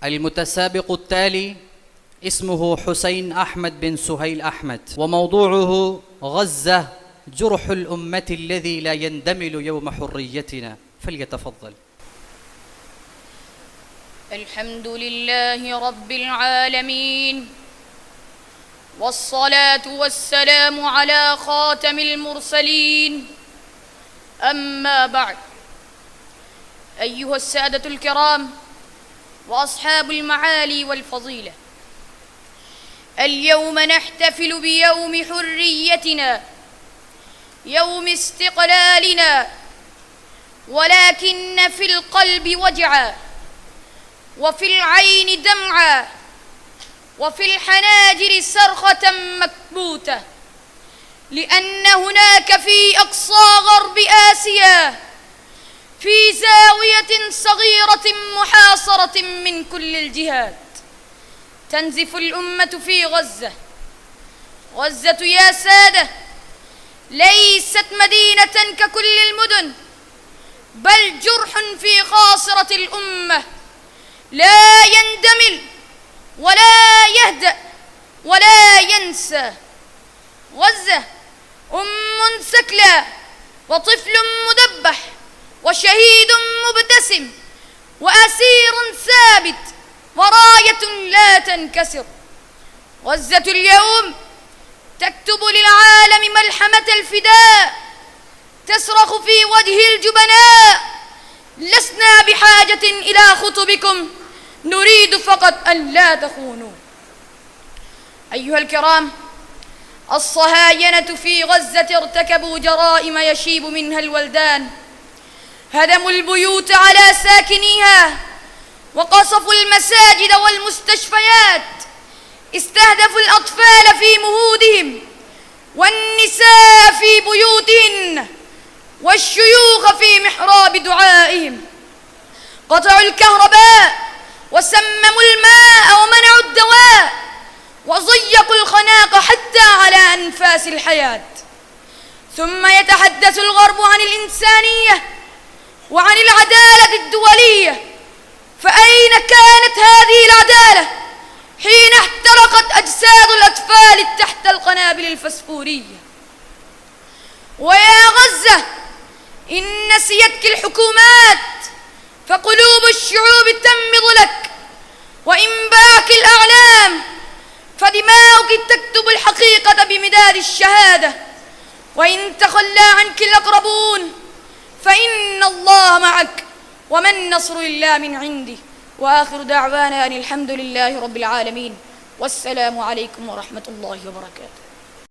المتسابق التالي اسمه حسين أحمد بن سهيل أحمد، وموضوعه غزة جرح الأمة الذي لا يندمل يوم حريتنا. فليتفضل. الحمد لله رب العالمين، والصلاة والسلام على خاتم المرسلين. أما بعد، أيها السادة الكرام وأصحاب المعالي والفضيلة، اليوم نحتفل بيوم حريتنا، يوم استقلالنا، ولكن في القلب وجعا، وفي العين دمعا، وفي الحناجر صرخة مكبوتة، لأن هناك في أقصى غرب آسيا، في زاوية صغيرة محاصرة من كل الجهات، تنزف الأمة في غزة. غزة يا سادة ليست مدينة ككل المدن، بل جرح في خاصرة الأمة لا يندمل ولا يهدأ ولا ينسى. غزة أم سكلى، وطفل مذبح، وشهيد مبتسم، وأسير ثابت، وراية لا تنكسر. غزة اليوم تكتب للعالم ملحمة الفداء، تصرخ في وجه الجبناء: لسنا بحاجة إلى خطبكم، نريد فقط أن لا تخونوا. أيها الكرام، الصهاينة في غزة ارتكبوا جرائم يشيب منها الولدان، هدموا البيوت على ساكنيها، وقصفوا المساجد والمستشفيات، استهدفوا الأطفال في مهودهم، والنساء في بيوتهن، والشيوخ في محراب دعائهم، قطعوا الكهرباء، وسمموا الماء، ومنعوا الدواء، وضيقوا الخناق حتى على أنفاس الحياة. ثم يتحدث الغرب عن الإنسانية وعن العدالة الدولية، فأين كانت هذه العدالة حين احترقت أجساد الأطفال تحت القنابل الفسفورية؟ ويا غزة، إن نسيتك الحكومات، فقلوب الشعوب تنبض لك، وإن باعك الأعلام، فدماؤك تكتب الحقيقة بمداد الشهادة، وإن تخلى عنك الأقربون، فإن الله معك، وما النصر إلا من عنده. وآخر دعوانا أن الحمد لله رب العالمين، والسلام عليكم ورحمة الله وبركاته.